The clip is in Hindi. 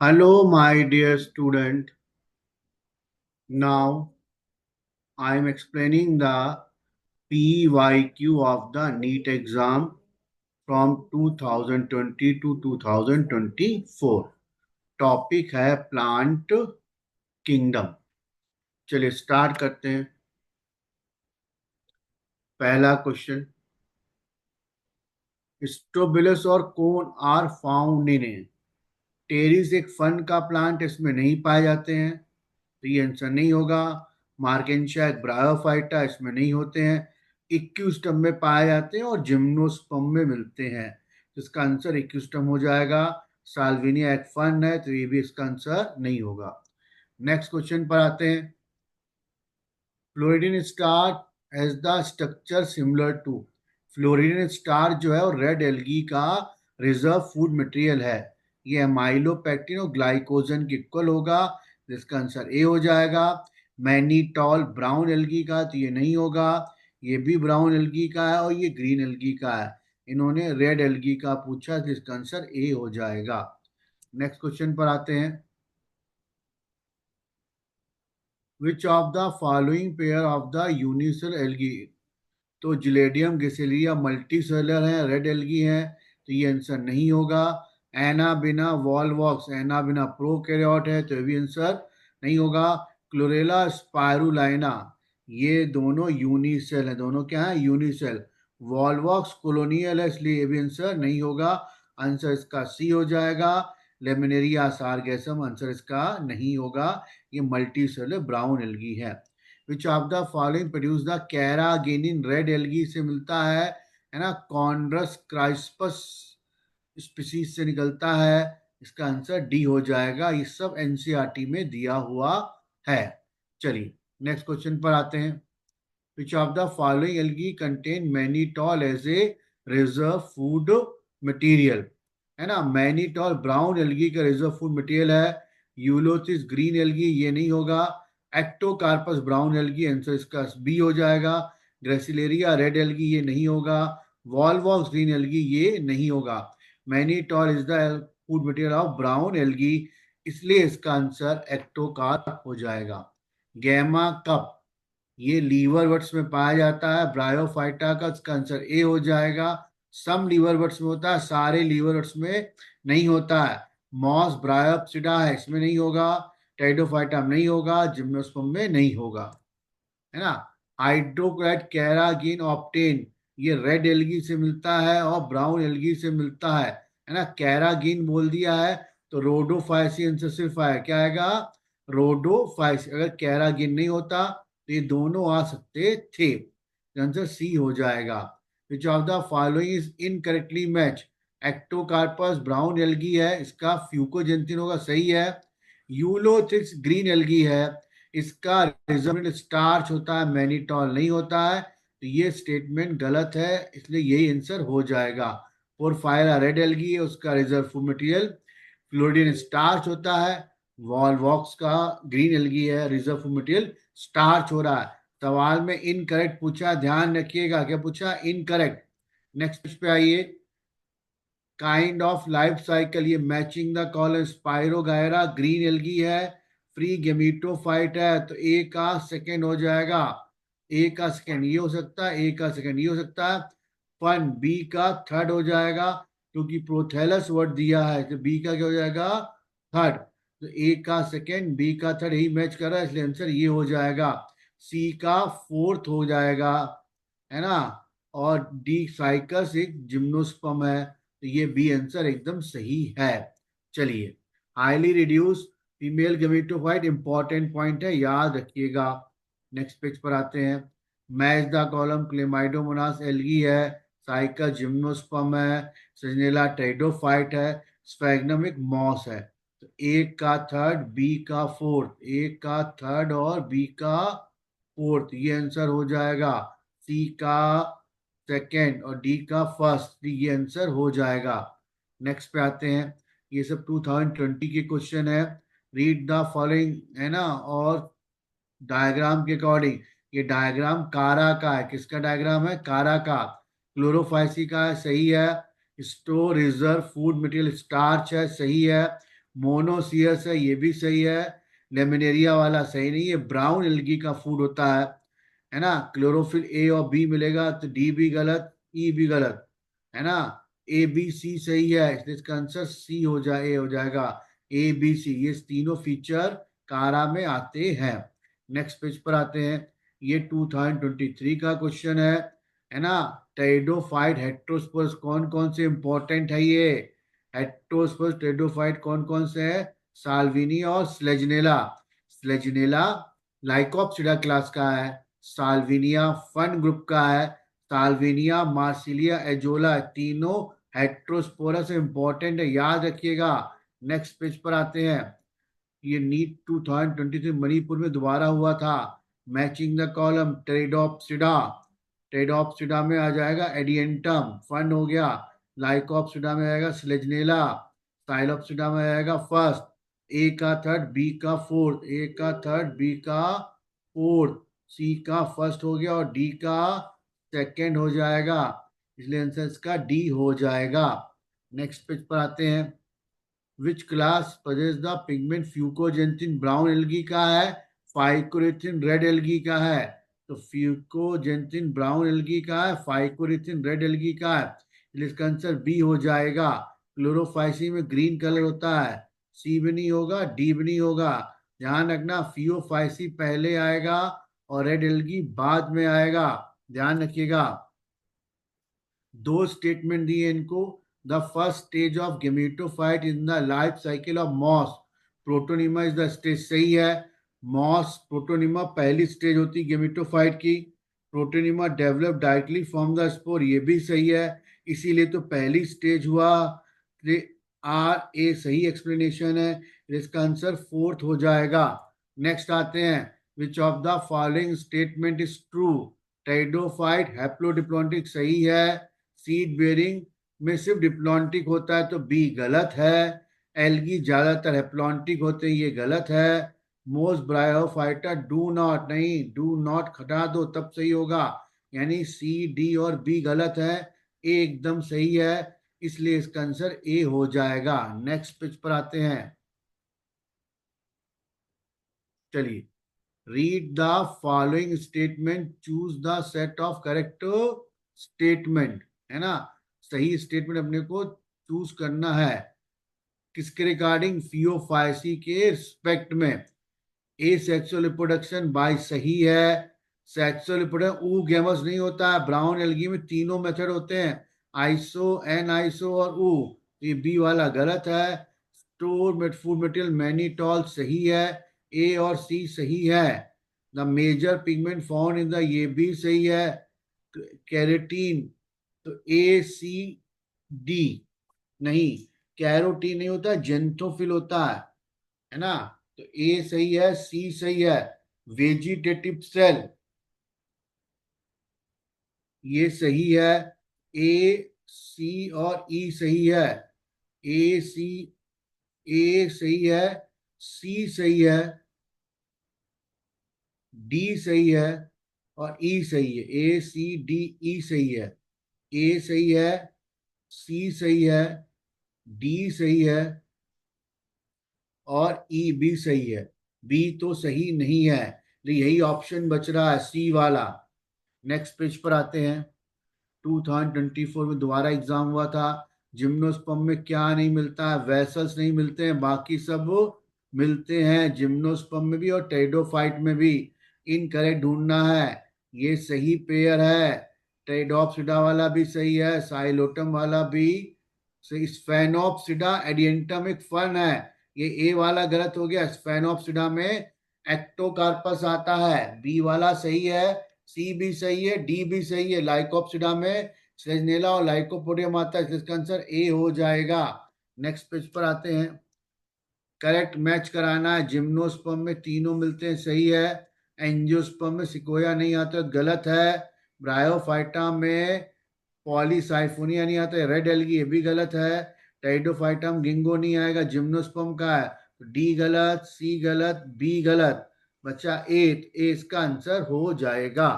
Hello, my dear student. Now I am explaining the PYQ of the NEET exam from 2020 to 2024. Topic है प्लांट किंगडम। चलिए स्टार्ट करते हैं। पहला क्वेश्चन, स्ट्रोबिलस और कोन आर फाउंड इन। टेरिस एक फन का प्लांट, इसमें नहीं पाए जाते हैं, तो ये आंसर नहीं होगा। मार्केंशिया एक ब्रायोफाइटा, इसमें नहीं होते हैं। इक्यूस्टम में पाए जाते हैं और जिम्नोस्पर्म में मिलते हैं, तो इसका आंसर इक्यूस्टम हो जाएगा। साल्विनिया एक फन है, तो ये भी इसका आंसर नहीं होगा। नेक्स्ट क्वेश्चन पर आते हैं। Floridean starch has the structure similar to. Floridean starch जो है वो रेड एल्गी का रिजर्व फूड मटेरियल है। ये अमाइलोपेक्टिन और ग्लाइकोजन की इक्वल होगा, जिसका आंसर ए हो जाएगा। मैनीटॉल ब्राउन एल्गी का, तो ये नहीं होगा। ये भी ब्राउन एल्गी का है और ये ग्रीन एल्गी का है। इन्होंने रेड एल्गी का पूछा, जिसका आंसर ए हो जाएगा। नेक्स्ट क्वेश्चन पर आते हैं। Which of the following pair of the unicell algae. तो जिलेडियम गिसेलिया मल्टी सेलर है, रेड एल्गी है, तो ये आंसर नहीं होगा। एना बिना वॉलवॉक्स, एना बिना प्रोकैरियोट है, तो ये भी आंसर नहीं होगा। क्लोरेला स्पायरुलाइना, ये दोनों यूनिसेल है। दोनों क्या है? यूनिसेल। वॉलवॉक्स कोलोनियल है, इसलिए ये भी आंसर नहीं होगा। आंसर इसका सी हो जाएगा। लेमिनेरिया सारगेसम, आंसर इसका नहीं होगा। ये मल्टी सेलर ब्राउन एल्गी है। Which of the following produce the carrageenan, red algae से मिलता है ना। कॉन्ड्रस क्राइस्पस स्पीसीज से निकलता है। इसका आंसर डी हो जाएगा। ये सब एनसीईआरटी में दिया हुआ है। चलिए नेक्स्ट क्वेश्चन पर आते हैं। Which of the following algae contain mannitol as a reserve food material. है ना, मैनीटॉल ब्राउन एल्गी का रिजर्व फूड मटेरियल है। यूलोथिस ग्रीन एल्गी, ये नहीं होगा। एक्टोकार्पस ब्राउन एल्गी, आंसर इसका बी हो जाएगा। ग्रेसिलेरिया रेड एल्गी, ये नहीं होगा। वॉलवॉक्स ग्रीन एल्गी, ये नहीं होगा। Mannitol is the food material of brown algae, इसलिए इसका आंसर एक्टोकार्प हो जाएगा। गैमा कप, ये लीवर वट्स में पाया जाता है, ब्रायोफाइटा का, इसका आंसर ए हो जाएगा। सम लीवर वट्स में होता है, सारे लीवर वट्स में नहीं होता है। मॉस ब्रायोप्सिडा है, इसमें नहीं होगा। टेरिडोफाइटा में नहीं होगा, जिम्नोस्पर्म में नहीं होगा। है ना। हाइड्रोक्लोराइड कैरागिन ऑप्टेन, ये रेड एल्गी से मिलता है और ब्राउन एल्गी से मिलता है ना। कैरागिन बोल दिया है तो रोडोफाइसी आंसर सिर्फ आया, क्या आएगा? रोडोफाइसी। अगर कैरागिन नहीं होता तो ये दोनों आ सकते थे। आंसर सी हो जाएगा। विच of the following is incorrectly match. Ectocarpus brown algae है, इसका फ्यूकोजेंथिन होगा, सही है। यूलोथिस ग्रीन एल्गी है, इसका रिजर्व स्टार्च होता है, मैनीटॉल नहीं होता है, तो ये स्टेटमेंट गलत है, इसलिए यही आंसर हो जाएगा। पोरफायरा रेड एल्गी है, उसका रिजर्व फूड मटेरियल फ्लोरिडिन स्टार्च होता है। वॉलवॉक्स का ग्रीन एल्गी है, रिजर्व फूड मटेरियल स्टार्च हो रहा है। सवाल में इनकरेक्ट पूछा, ध्यान रखिएगा, क्या पूछा? इनकरेक्ट। नेक्स्ट पे आइए। काइंड ऑफ लाइफ साइकिल, ये matching the column, spirogyra green algae है, फ्री गेमीटोफाइट है, तो ए का सेकेंड हो जाएगा। ए का सेकेंड ये हो सकता है, ए का सेकेंड ये हो सकता है। फन बी का थर्ड हो जाएगा, क्योंकि प्रोथेलस वर्ड दिया है, तो बी का क्या हो जाएगा? थर्ड। तो ए का सेकेंड, बी का थर्ड, यही मैच कर रहा है, इसलिए आंसर ये हो जाएगा। सी का फोर्थ हो जाएगा, है ना। और डी साइकस एक जिम्नोस्पर्म है, तो ये बी आंसर एकदम सही है। चलिए, highly reduce female gametophyte important point है, याद रखिएगा। नेक्स्ट पेज पर आते हैं। Match the column, Chlamydomonas algae है, साइका जिम्नोस्पर्म है, सजनेला टेरिडोफाइट है, स्फैग्नम एक मॉस है। तो ए का थर्ड, बी का फोर्थ, ए का थर्ड और बी का फोर्थ, ये आंसर हो जाएगा। सी का सेकेंड और डी का फर्स्ट, ये आंसर हो जाएगा। नेक्स्ट पे आते हैं। ये सब 2020 के क्वेश्चन है। रीड द फॉलोइंग, है ना, और डायग्राम के अकॉर्डिंग। ये डायग्राम कारा का है, किसका डायग्राम है? कारा का। क्लोरोफाइसी का है, सही है। Store reserve food material starch है, सही है। मोनोसियस है, ये भी सही है। लेमिनेरिया वाला सही नहीं है, ब्राउन एल्गी का फूड होता है ना। क्लोरोफिल ए और बी मिलेगा तो डी भी गलत, ई भी गलत, है ना। ए बी सी सही है, इसलिए इसका आंसर सी हो जाए, ए हो जाएगा। ए बी सी ये तीनों फीचर कारा में आते हैं। नेक्स्ट पेज पर आते हैं। ये 2023 का क्वेश्चन है ना। टेरिडोफाइट हेट्रोस्पोर्स कौन कौन से इंपॉर्टेंट है ये। हेट्रोस्पोर्स टेरिडोफाइट कौन कौन से है। साल्विनिया और स्लेजनेला। स्लेजनेला लाइकोप्सिडा क्लास का है, साल्विनिया फन ग्रुप का है, साल्विनिया मार्सिलिया एजोला, तीनों हेट्रोस्पोरस इंपॉर्टेंट है, याद रखिएगा। नेक्स्ट पेज पर आते हैं। ये नीट 2023 मणिपुर में दोबारा हुआ था। मैचिंग द कॉलम टेरिडोप्सिडा, टेरिडोप्सिडा में आ जाएगा एडियंटम, फन हो गया। लाइकोप्सिडा में आएगा स्लेजनेला, साइलोप्सिडा में आएगा फर्स्ट। ए का थर्ड, बी का फोर्थ, ए का थर्ड, बी का फोर्थ, सी का फर्स्ट हो गया और डी का सेकंड हो जाएगा, इसलिए आंसर इसका डी हो जाएगा। नेक्स्ट पेज पर आते हैं। Which class possess the pigment fucoxanthin, brown algae का है, फाइकोरिथिन रेड एल्गी का है। तो फ्यूकोजेंथिन ब्राउन एल्गी का है, फाइकोरिथिन रेड एल्गी का है, इसलिए इसका आंसर बी हो जाएगा। क्लोरोफाइसी में ग्रीन कलर होता है, सी भी नहीं होगा, डी भी नहीं होगा। ध्यान रखना फियोफाइसी पहले आएगा और रेड एल्गी बाद में आएगा, ध्यान रखिएगा। दो स्टेटमेंट दिए इनको। The first stage of gametophyte in the life cycle of moss, protonema is the stage, सही है। मॉस प्रोटोनिमा पहली स्टेज होती गेमेटोफाइट की। Protonema develop directly from the spore, ये भी सही है, इसीलिए तो पहली स्टेज हुआ। आर ए सही एक्सप्लेनेशन है, इसका आंसर फोर्थ हो जाएगा। नेक्स्ट आते हैं। Which of the following statement is true. Pteridophyte haplodiplontic सही है, सीड बेरिंग में सिर्फ डिप्लॉन्टिक होता है तो बी गलत है। एल्गी ज्यादातर हैप्लॉन्टिक होते हैं, ये गलत है। मोस्ट ब्रायोफाइटा डू नॉट, नहीं, डू नॉट हटा दो तब सही होगा, यानी सी डी और बी गलत है, ए एकदम सही है, इसलिए इसका आंसर ए हो जाएगा। नेक्स्ट पेज पर आते हैं। चलिए, read the following statement, choose the set of correct statement, है ना। सही स्टेटमेंट अपने को चूज करना है, किसके रिगार्डिंग, फियोफाइसी के रिस्पेक्ट में। ए सेक्सुअल रिप्रोडक्शन बाय सही है, सेक्सुअल रिप्रोडक्शन ऊ गैमस नहीं होता है, ब्राउन एल्गी में तीनों मेथड होते हैं, आइसो, एन आइसो और ऊ, ये बी वाला गलत है। स्टोर फूड मटेरियल मैनीटॉल सही है, ए और सी सही है। The major pigment found in the, ये भी सही है, कैरेटीन, तो ए सी डी, नहीं, कैरोटीन नहीं होता, जेंथोफिल होता है ना। तो ए सही है, सी सही है। वेजिटेटिव सेल, ये सही है, ए सी और ई सही है। ए सी, ए सही है, सी सही है, डी सही है और ई सही है। ए सी डी ई सही है, ए सही है, सी सही है, डी सही है और ई भी सही है, बी तो सही नहीं है, तो यही ऑप्शन बच रहा है, सी वाला। नेक्स्ट पेज पर आते हैं। 2024 में दोबारा एग्जाम हुआ था। जिम्नोस्पर्म में क्या नहीं मिलता है, वेसल्स नहीं मिलते हैं, बाकी सब मिलते हैं, जिम्नोस्पर्म में भी और टेरिडोफाइट में भी। इनकरेक्ट ढूंढना है, ये सही पेयर है, टेरिडोप्सिडा वाला भी सही है, साइलोटम वाला भी सही। स्फेनोप्सिडा एडियंटम एक फर्न है, ये ए वाला गलत हो गया, स्फेनोप्सिडा में एक्टोकार्पस आता है, बी वाला सही है, सी भी सही है, डी भी सही है। लाइकोप्सिडा में सेजनेला और लाइकोपोडियम आता है, इसका आंसर ए हो जाएगा। नेक्स्ट पेज पर आते हैं। करेक्ट मैच कराना है, जिम्नोस्पर्म में तीनों मिलते हैं, सही है। एंजियोस्पर्म में सिकोया नहीं आता, गलत है। ब्रायोफाइटा में पॉलीसाइफोनिया नहीं आता, रेड एल्गी, ये भी गलत है। टाइडोफाइटम गिंगो नहीं आएगा, जिम्नोस्पर्म का है, तो डी गलत, सी गलत, बी गलत, बचा ए, ए इसका आंसर हो जाएगा।